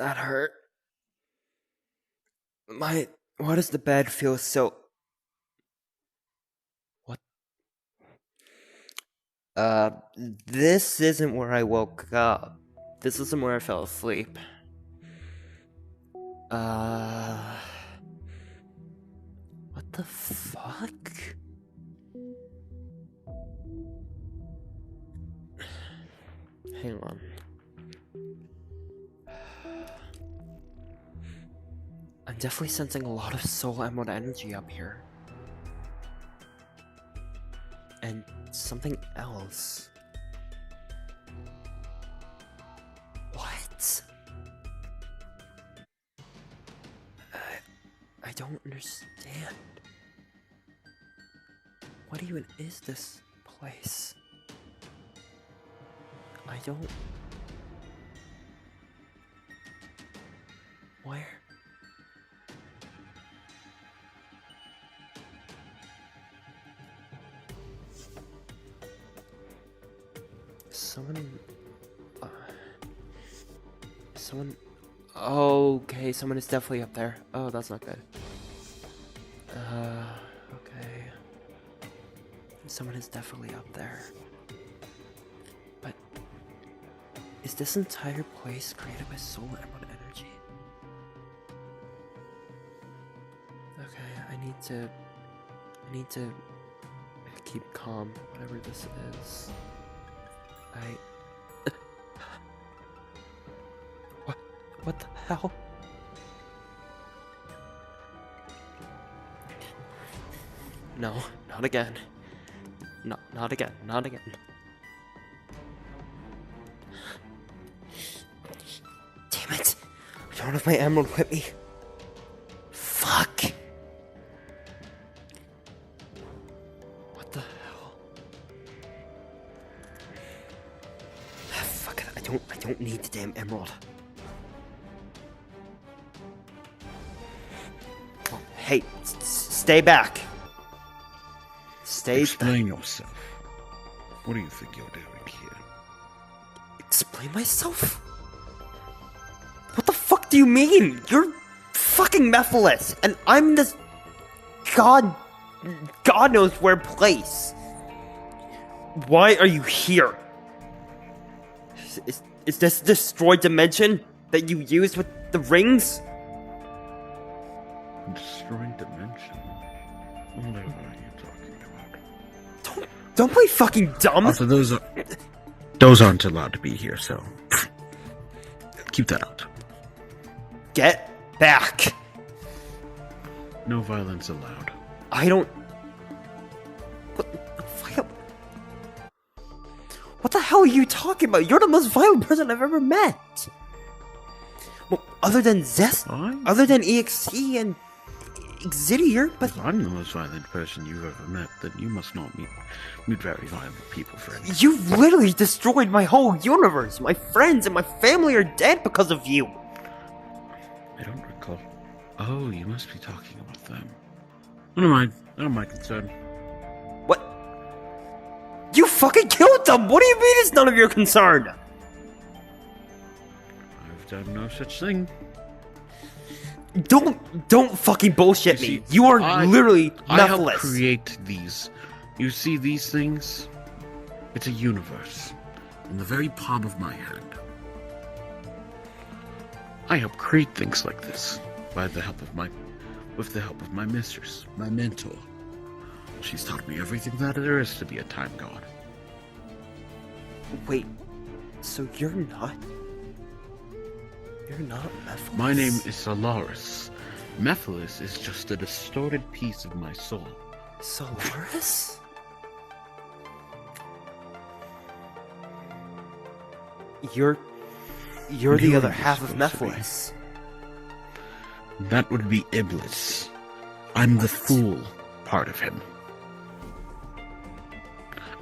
That hurt. Why does the bed feel so... What? This isn't where I woke up. This isn't where I fell asleep. What the fuck? Hang on. I'm definitely sensing a lot of soul emerald energy up here. And something else. What? I don't understand. What even is this place? I don't... Where? Someone... Okay, someone is definitely up there. Oh, that's not good. Okay. Someone is definitely up there. But... is this entire place created by soul emerald energy? Okay, I need to keep calm, whatever this is. What the hell? No, not again. No, not again, not again. Damn it! I don't have my emerald with me. Fuck! What the hell? Fuck it, I don't need the damn emerald. Hey, stay back. Explain yourself. What do you think you're doing here? Explain myself? What the fuck do you mean? You're fucking Mephiles, and I'm this God knows where place. Why are you here? Is this destroyed dimension that you used with the rings? Destroying dimension? Whatever are you talking about? Don't play fucking dumb. Also, those aren't allowed to be here, so keep that out. Get back. No violence allowed. I don't... What the hell are you talking about? You're the most violent person I've ever met. Well, other than Zest, other than EXE and Exidier, but... If I'm the most violent person you've ever met, then you must not meet very violent people, friend. You've literally destroyed my whole universe. My friends and my family are dead because of you. I don't recall. Oh, you must be talking about them. None of my concern. What? You fucking killed them! What do you mean it's none of your concern? I've done no such thing. Don't fucking bullshit me. You are literally Mephiles. I help create these. You see these things? It's a universe in the very palm of my hand. I help create things like this with the help of my mistress, my mentor. She's taught me everything that there is to be a time god. Wait, so you're not Mephiles? My name is Solaris. Mephiles is just a distorted piece of my soul. Solaris? You're the other half of Mephiles. That would be Iblis. I'm the fool part of him.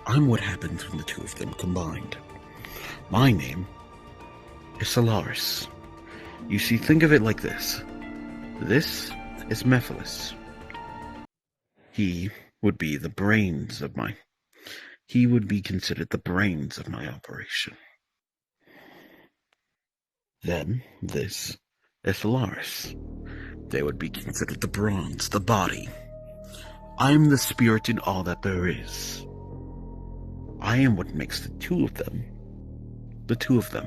I'm what happens when the two of them combined. My name is Solaris. You see, think of it like this. This is Mephiles. He would be the brains of my... He would be considered the brains of my operation. Then this is Solaris. They would be considered the bronze, the body. I am the spirit in all that there is. I am what makes the two of them. The two of them.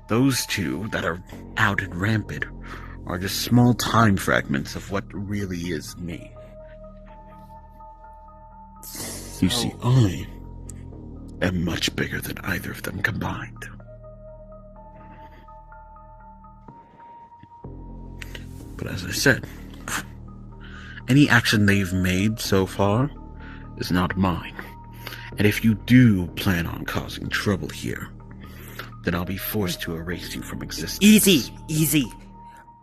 Those two that are out and rampant are just small time fragments of what really is me. You see, I am much bigger than either of them combined. But as I said, any action they've made so far is not mine. And if you do plan on causing trouble here, then I'll be forced to erase you from existence. Easy.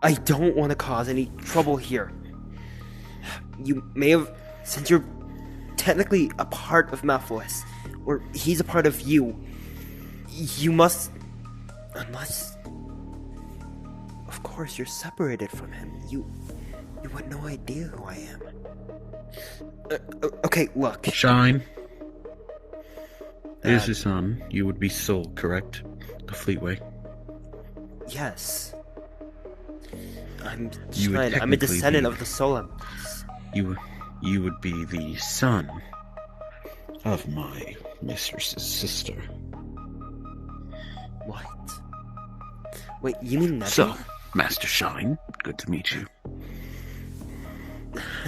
I don't want to cause any trouble here. You may have, since you're technically a part of Mephiles, or he's a part of you, you must, unless, of course, you're separated from him. You had no idea who I am. Okay, look. Shine. Is your son. You would be Soul, correct? The Fleetway. Yes. I'm Shine. I'm a descendant of the Solaris. You would be the son of my mistress's sister. What? Wait, you mean that? So, Master Shine, good to meet you.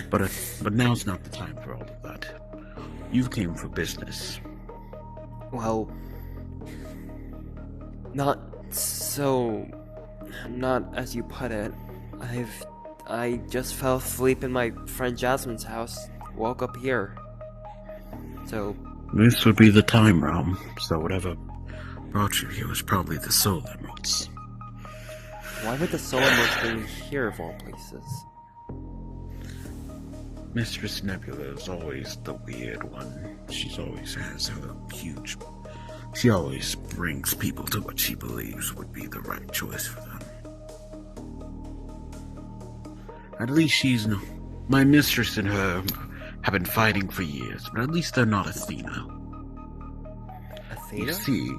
But now's not the time for all of that. You came for business. Well, not as you put it. I just fell asleep in my friend Jasmine's house, woke up here. So... This would be the time realm, so whatever brought you here was probably the Soul Emeralds. Why would the Soul Emeralds bring me here of all places? Mistress Nebula is always the weird one. She always has her huge... She always brings people to what she believes would be the right choice for them. At least she's no... My mistress and her have been fighting for years, but at least they're not Athena. Athena? You see...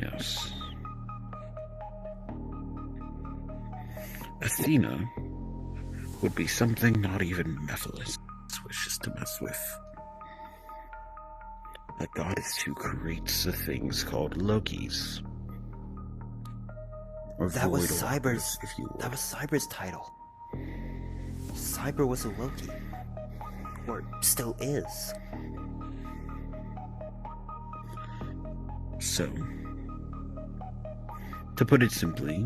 Yes. Athena would be something not even Mephiles wishes to mess with. A goddess who creates the things called Lokis. Or that was void Cyber's. if you would. That was Cyber's title. Cyber was a Loki, or still is. So, to put it simply,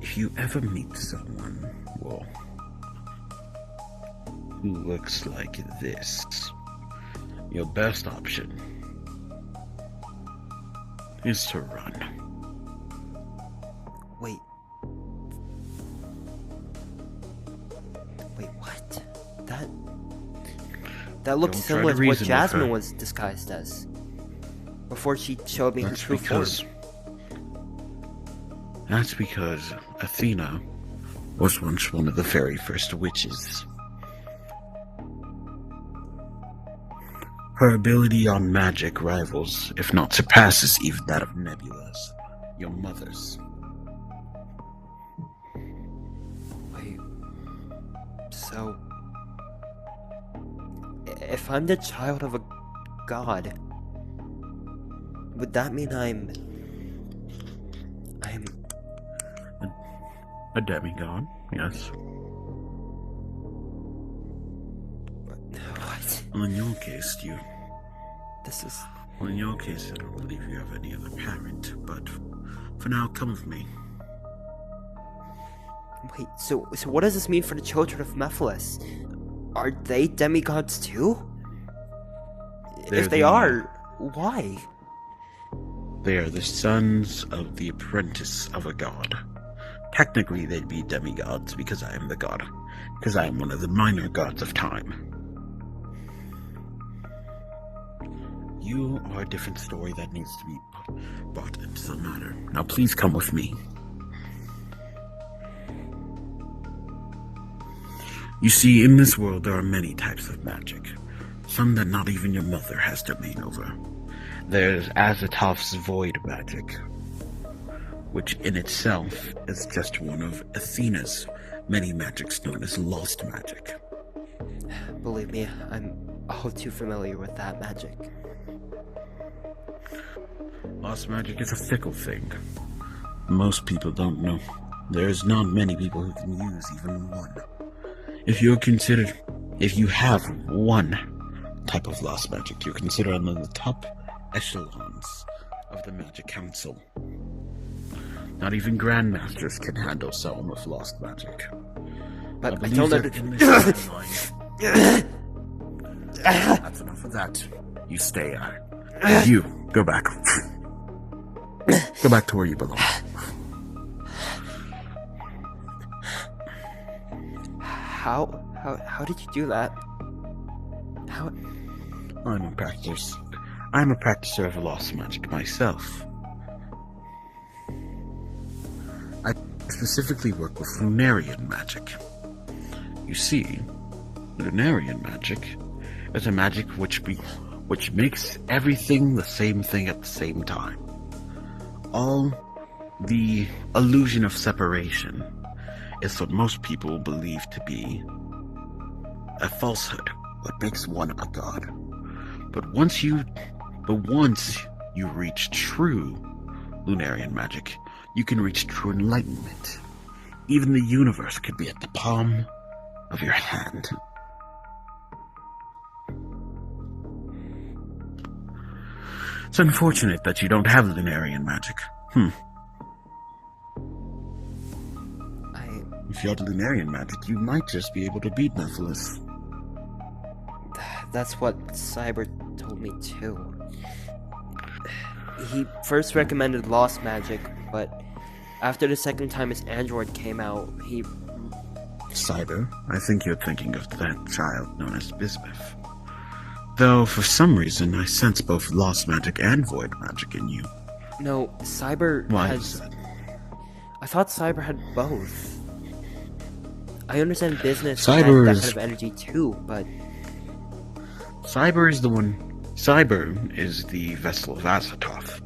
if you ever meet someone, well, who looks like this, your best option is to run. Wait, what? That looked Don't similar try to to what reason with Jasmine her. was disguised as. Before she showed me her true form. That's because Athena was once one of the very first witches. Her ability on magic rivals, if not surpasses, even that of Nebula's, your mother's. Wait, so... if I'm the child of a god, would that mean I'm A demigod, yes. What? Well, in your case, This is... Well, in your case, I don't believe you have any other parent, but for now, come with me. Wait, so what does this mean for the children of Mephiles? Are they demigods too? If they are, why? They are the sons of the apprentice of a god. Technically, they'd be demigods because I am the god. Because I am one of the minor gods of time. You are a different story that needs to be brought into the matter. Now please come with me. You see, in this world there are many types of magic. Some that not even your mother has domain over. There's Azathoth's void magic, which in itself is just one of Athena's many magics known as lost magic. Believe me, I'm all too familiar with that magic. Lost magic is a fickle thing. Most people don't know. There's not many people who can use even one. If you have one type of lost magic, you're considered under the top echelons of the Magic Council. Not even grandmasters can handle someone with lost magic. But I don't know. That's enough of that. You stay. You go back. Go back to where you belong. How did you do that? How? I'm a practicer of lost magic myself. I specifically work with lunarian magic. You see, lunarian magic is a magic which makes everything the same thing at the same time. All the illusion of separation is what most people believe to be a falsehood, what makes one a god. But once you reach true lunarian magic, you can reach true enlightenment. Even the universe could be at the palm of your hand. It's unfortunate that you don't have lunarian magic. If you had lunarian magic, you might just be able to beat Nephilis. That's what Cyber told me too. He first recommended lost magic, but after the second time his android came out, he... Cyber, I think you're thinking of that child known as Bismuth. Though, for some reason, I sense both lost magic and void magic in you. No, Cyber Why has... is that? I thought Cyber had both. I understand business Cyber had that is... kind of energy too, but... Cyber is the one... Cyber is the vessel of Azathoth.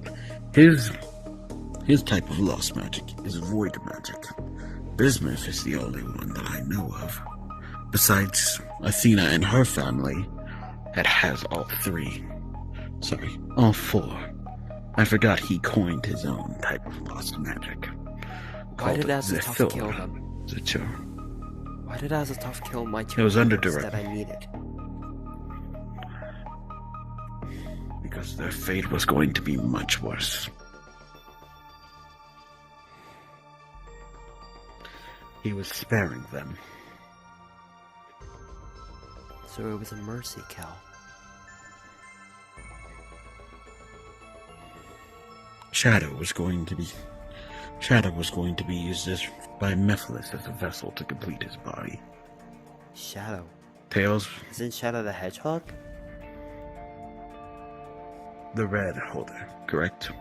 His type of lost magic is void magic. Bismuth is the only one that I know of. Besides Athena and her family, that has all three. Sorry, all four. I forgot he coined his own type of lost magic. Why did Azathoth kill them? Zithor. Why did Azathoth kill my two It was under brothers direct. that I needed? Because their fate was going to be much worse. He was sparing them. So it was a mercy kill. Shadow was going to be used by Nephilis as a vessel to complete his body. Shadow? Tails, Isn't Shadow the Hedgehog? the red holder, correct?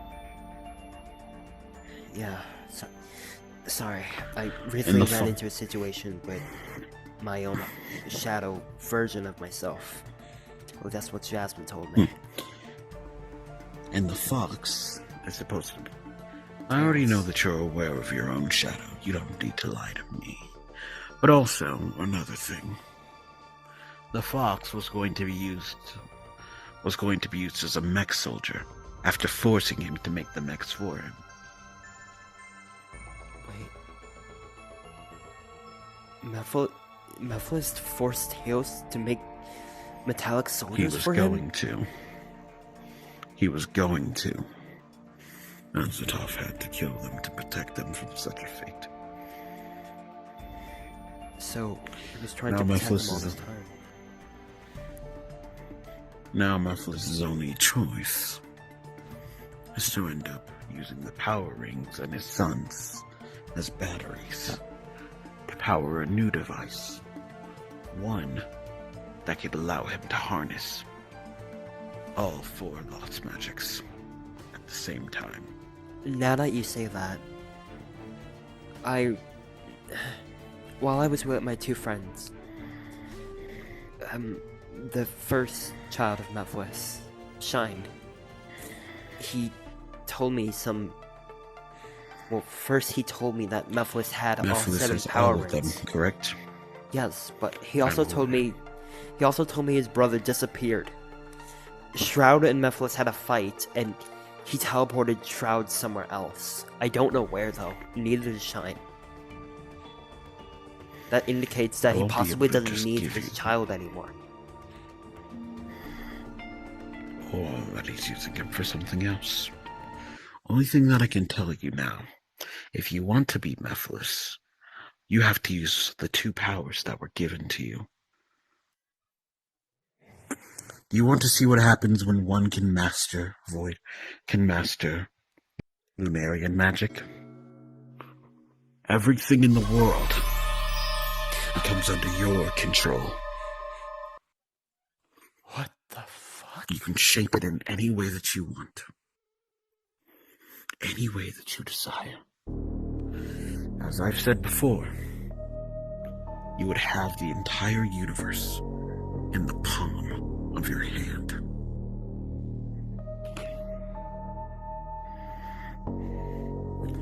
Yeah, sorry. I recently ran into a situation with my own shadow version of myself. Well, that's what Jasmine told me. And the fox is supposed to be. I already know that you're aware of your own shadow. You don't need to lie to me. But also, another thing. The fox was going to be used as a mech soldier after forcing him to make the mechs for him. Wait. Mephiles forced Tails to make metallic soldiers for him? He was going to. Azathoth had to kill them to protect them from such a fate. So, he was trying Now to protect them all Mephiles this is time. Now Mephiles' only choice is to end up using the power rings and his sons as batteries to power a new device. One that could allow him to harness all four lost magics at the same time. Now that you say that, while I was with my two friends, The first child of Mephiles, Shine. He told me Well, first he told me that Mephiles had all Mephiles 7 has power all of them, rings. correct? Yes, but he also told me his brother disappeared. Shroud and Mephiles had a fight, and he teleported Shroud somewhere else. I don't know where though. Neither does Shine. That indicates that he possibly doesn't need his child anymore. Or that he's using him for something else. Only thing that I can tell you now, if you want to beat Mephiles, you have to use the 2 powers that were given to you. Do you want to see what happens when one can master lunarian magic? Everything in the world becomes under your control. What the fuck? You can shape it in any way that you want. Any way that you desire. As I've said before, you would have the entire universe in the palm of your hand.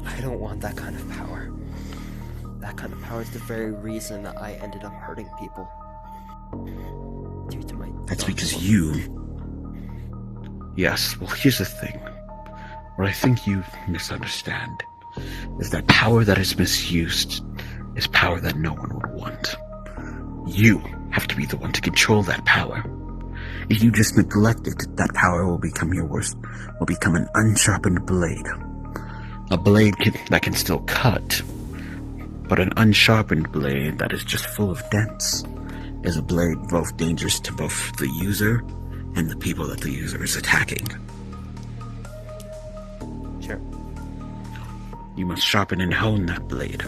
I don't want that kind of power. That kind of power is the very reason that I ended up hurting people. Due to my... That's because you... Yes, well, here's the thing. What I think you misunderstand is that power that is misused is power that no one would want. You have to be the one to control that power. If you just neglect it, that power will become your worst, will become an unsharpened blade. A blade that can still cut, but an unsharpened blade that is just full of dents is a blade both dangerous to both the user and the people that the user is attacking. Sure. You must sharpen and hone that blade,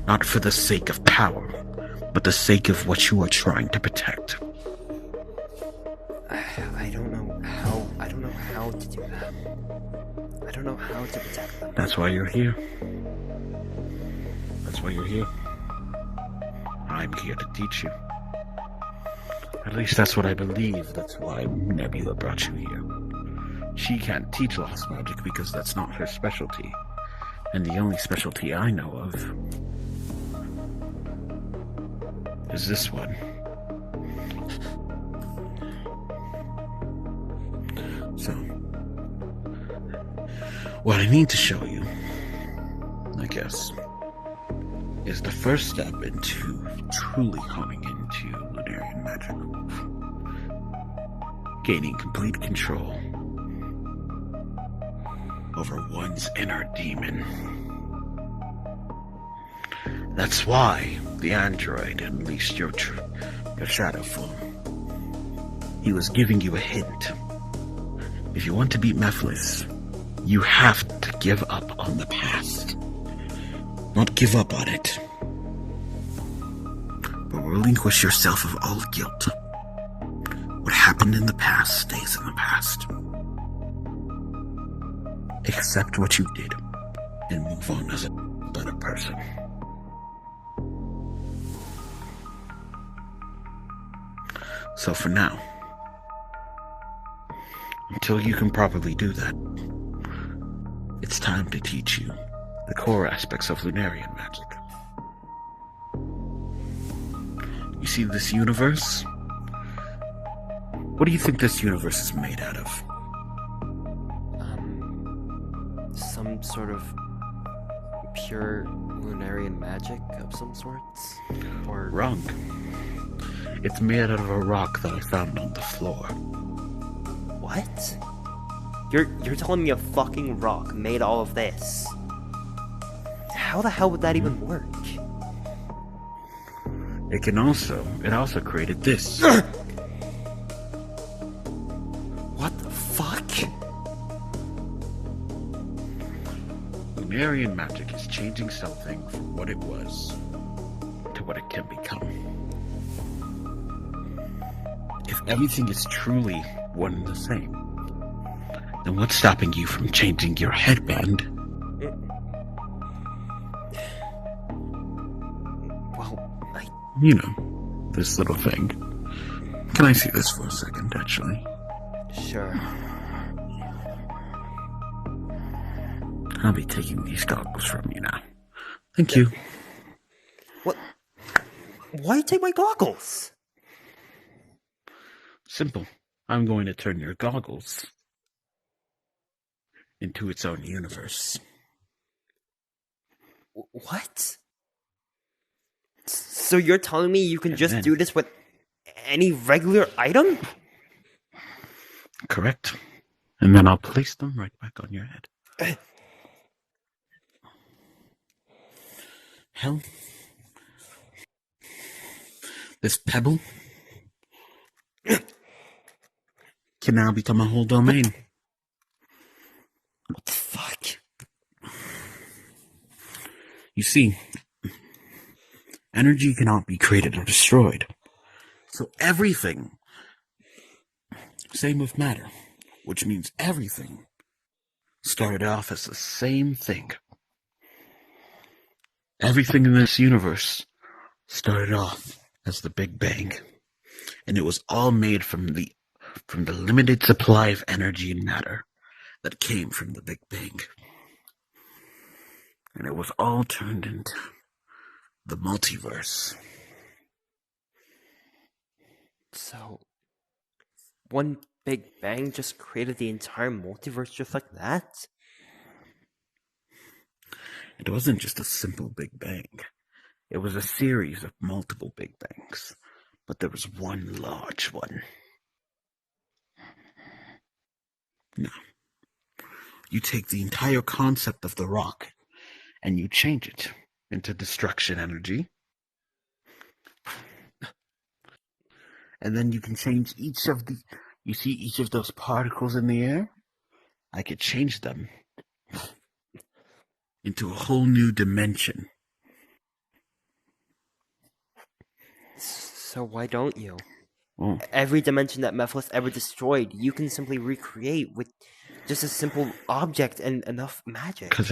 not for the sake of power, but the sake of what you are trying to protect. I don't know how to do that. I don't know how to protect them. That's why you're here. That's why you're here. I'm here to teach you. At least that's what I believe. That's why Nebula brought you here. She can't teach lost magic because that's not her specialty. And the only specialty I know of is this one. So, what I need to show you, I guess, is the first step into truly honing into lunarian magic. Gaining complete control over one's inner demon. That's why the android unleashed your shadow form. He was giving you a hint. If you want to beat Mephiles, you have to give up on the past. Not give up on it, but relinquish yourself of all guilt. What happened in the past stays in the past. Accept what you did and move on as a better person. So for now, until you can properly do that, it's time to teach you the core aspects of lunarian magic. You see this universe? What do you think this universe is made out of? Some sort of pure lunarian magic of some sorts? Or... Wrong. It's made out of a rock that I found on the floor. What? You're telling me a fucking rock made all of this? How the hell would that even work? It also created this. What the fuck? Lunarian magic is changing something from what it was to what it can become. If everything is truly one and the same, then what's stopping you from changing your headband? Well, You know, this little thing. Can I see this for a second, actually? Sure. I'll be taking these goggles from you now. Thank you. What? Why take my goggles? Simple. I'm going to turn your goggles into its own universe. What? So you're telling me you can And just then- do this with any regular item? Correct. And then I'll place them right back on your head. Hell, this pebble can now become a whole domain. What the fuck? You see, energy cannot be created or destroyed. So everything, same with matter, which means everything started off as the same thing. Everything in this universe started off as the Big Bang, and it was all made from the limited supply of energy and matter that came from the Big Bang. And it was all turned into the multiverse. So, one big bang just created the entire multiverse just like that? It wasn't just a simple Big Bang. It was a series of multiple Big Bangs, but there was one large one. Now, you take the entire concept of the rock and you change it into destruction energy. And then you can change each of those particles in the air? I could change them into a whole new dimension. So why don't you? Well, Every dimension that Mephiles ever destroyed, you can simply recreate with just a simple object and enough magic. because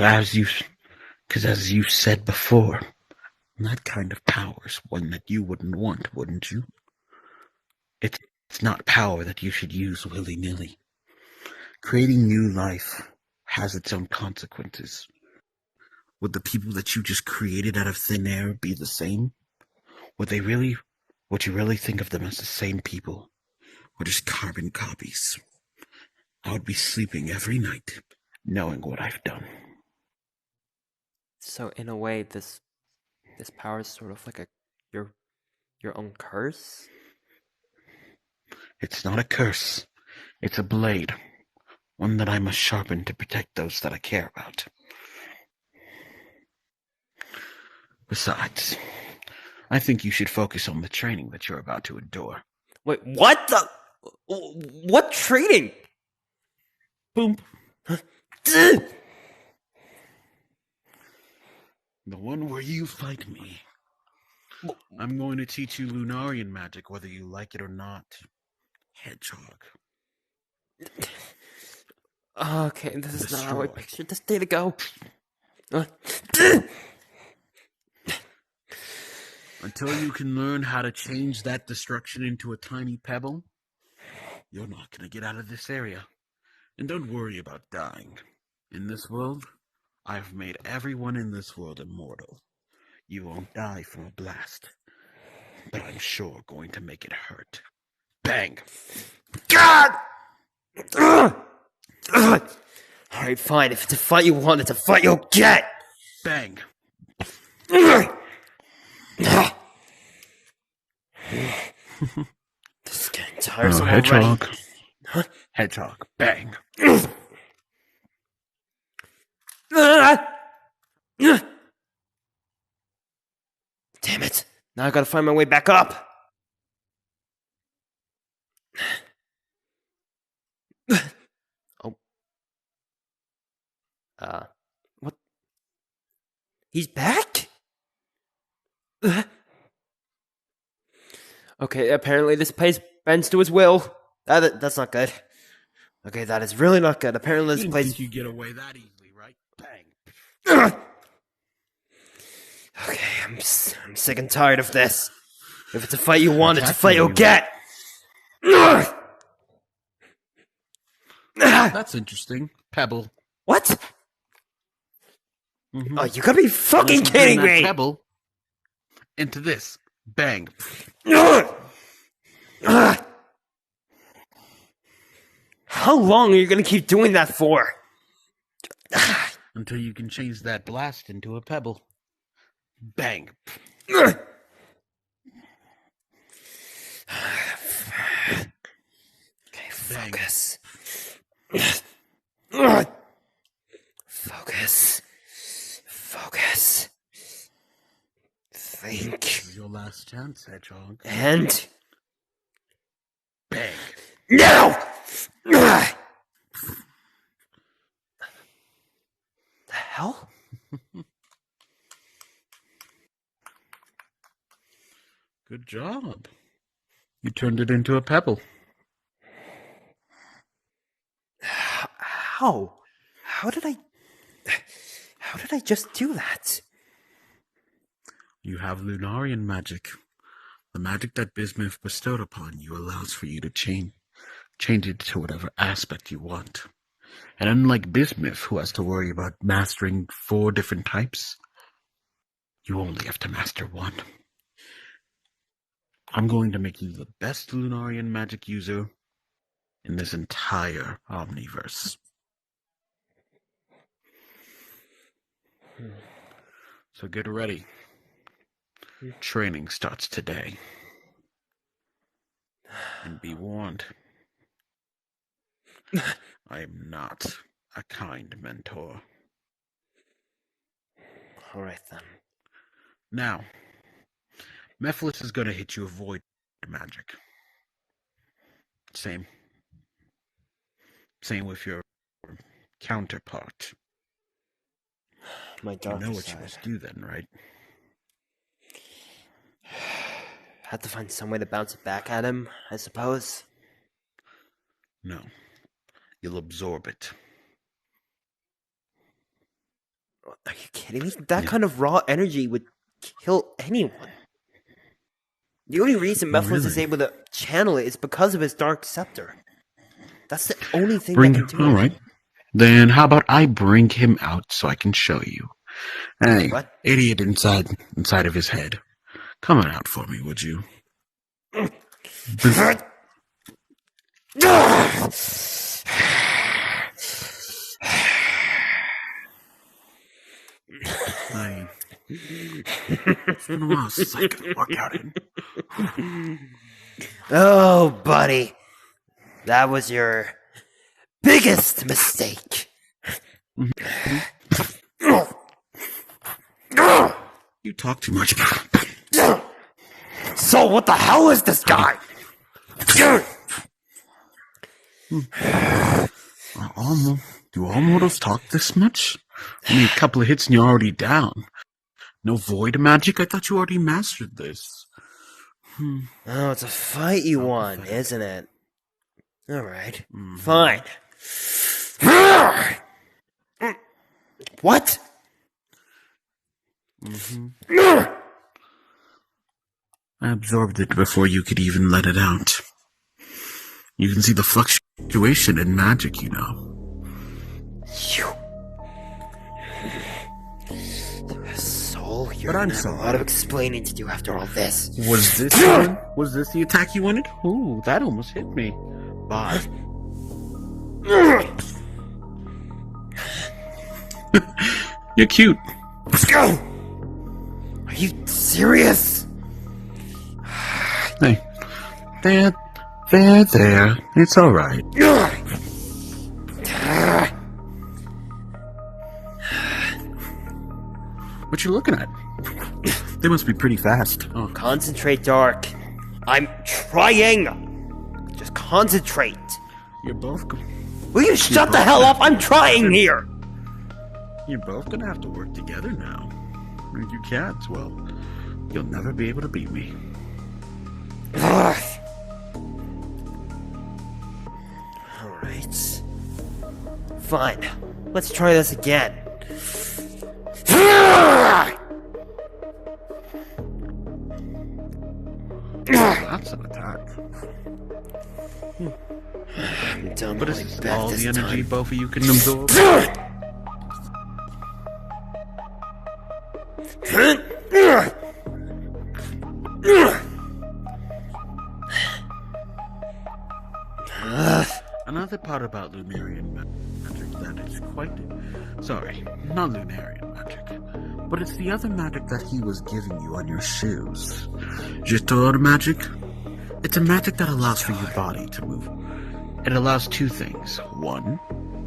as you said before, that kind of power is one that you wouldn't want, wouldn't you? It's not power that you should use willy-nilly. Creating new life has its own consequences. Would the people that you just created out of thin air be the same? Would you really think of them as the same people? Or just carbon copies? I would be sleeping every night, knowing what I've done. So in a way, this power is sort of like your own curse? It's not a curse. It's a blade. One that I must sharpen to protect those that I care about. Besides, I think you should focus on the training that you're about to endure. Wait, what the? What training? Boom. Ugh! The one where you fight me. I'm going to teach you lunarian magic whether you like it or not. Hedgehog. Okay, this is not how I Destroy. pictured this day to go. Until you can learn how to change that destruction into a tiny pebble, you're not going to get out of this area. And don't worry about dying. In this world, I've made everyone in this world immortal. You won't die from a blast, but I'm sure going to make it hurt. Bang! God! Ugh! Ugh! Alright, fine. If it's a fight you want, it's a fight you'll get! Bang! Ugh! Ugh! This is getting tiresome already. Hedgehog. Huh? Hedgehog. Bang! Ugh! Ugh! Damn it. Now I gotta find my way back up. Oh. What? He's back? Okay, apparently this place bends to his will. That's not good. Okay, that is really not good. Apparently this You place... think you get away that easily, right? Bang! Okay, I'm sick and tired of this. If it's a fight you want, it's a fight you'll get. That's interesting. Pebble. What? Mhm. Oh, you gotta be fucking Let's turn kidding that me! Pebble into this. Bang. How long are you gonna keep doing that for? Until you can change that blast into a pebble. Bang. Okay, Bang. focus. Focus. Focus. Think. This is your last chance, Hedgehog. And Bang. now! The hell? Good job. You turned it into a pebble. How? How did I just do that? You have lunarian magic. The magic that bismuth bestowed upon you allows for you to change it to whatever aspect you want. And unlike bismuth, who has to worry about mastering 4 different types, you only have to master 1. I'm going to make you the best lunarian magic user in this entire omniverse. So get ready. Training starts today. And be warned, I am not a kind mentor. Alright then. Now, Mephiles is going to hit you with void magic. Same with your counterpart. My You darker know what you side. must do then, right? Have to find some way to bounce it back at him, I suppose. No. You'll absorb it. Are you kidding me? That kind of raw energy would kill anyone. The only reason Mephiles is Really? able to channel it is because of his dark scepter. That's the only thing Bring that can do all it. right. Then how about I bring him out so I can show you? Hey, What? idiot inside of his head. Come on out for me, would you? It's been a while since I could work out in. Oh, buddy. That was your biggest mistake. You talk too much. So what the hell is this guy? Do all mortals talk this much? Only a couple of hits and you're already down. No void magic? I thought you already mastered this. Oh, it's a fight you won, isn't it? Alright. Fine. What? I absorbed it before you could even let it out. You can see the fluctuation in magic, you know. Soul, you're But I'm gonna have sorry. a lot of explaining to do after all this. Was this the attack you wanted? Ooh, that almost hit me. Bye. You're cute. Let's go! Are you serious? Hey, there. It's all right. What you looking at? They must be pretty fast. Oh, Concentrate, Dark. I'm trying. Just concentrate. you're both. Will you shut the hell up? I'm trying here. You're both gonna have to work together now. If you can't, well, you'll never be able to beat me. Alright. Fine. Let's try this again. That's an attack. I'm done But going is back all this the energy time. both of you can absorb? Another part about lunarian magic that is quite... Sorry, not lunarian magic. But it's the other magic that he was giving you on your shoes. Jitor magic? It's a magic that allows for your body to move. It allows two things. One,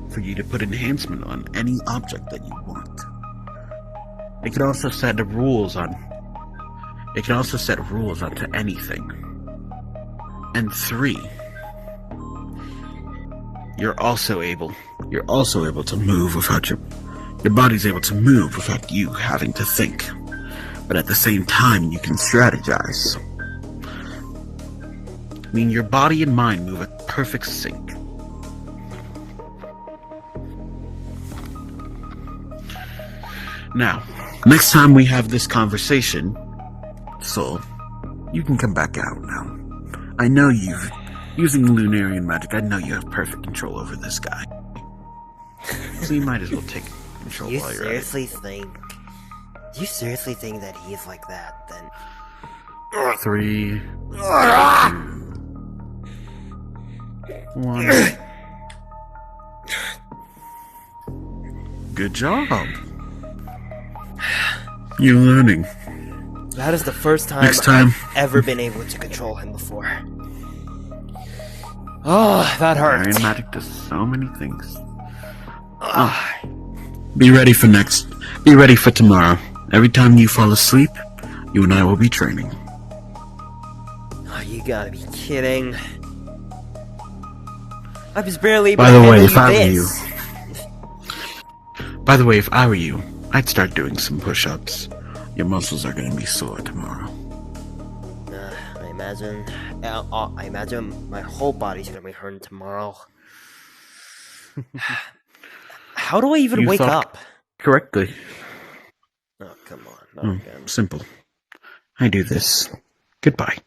for you to put enhancement on any object that you want. It can also set rules on... It can also set rules onto anything. And three, you're also able to move without your body's able to move without you having to think. But at the same time, you can strategize. I mean, your body and mind move at perfect sync. Now, next time we have this conversation, Soul, you can come back out now. I know using Lunarian magic, I know you have perfect control over this guy. So you might as well take control You while you're at it. Do you seriously think that he's like that, then? 3, 2, 1. Good job. You're learning. That is the first time, Next time. I've ever been able to control him before. Oh, that hurt. Lunarian magic does so many things. Be ready for tomorrow. Every time you fall asleep, you and I will be training. Oh, you gotta be kidding. I was barely able By to the way, handle if I were this. you, I'd start doing some push-ups. Your muscles are gonna be sore tomorrow. I imagine my whole body's gonna be hurting tomorrow. How do I even You wake thought up? correctly. Oh, come on. Not again. Simple. I do this. Goodbye.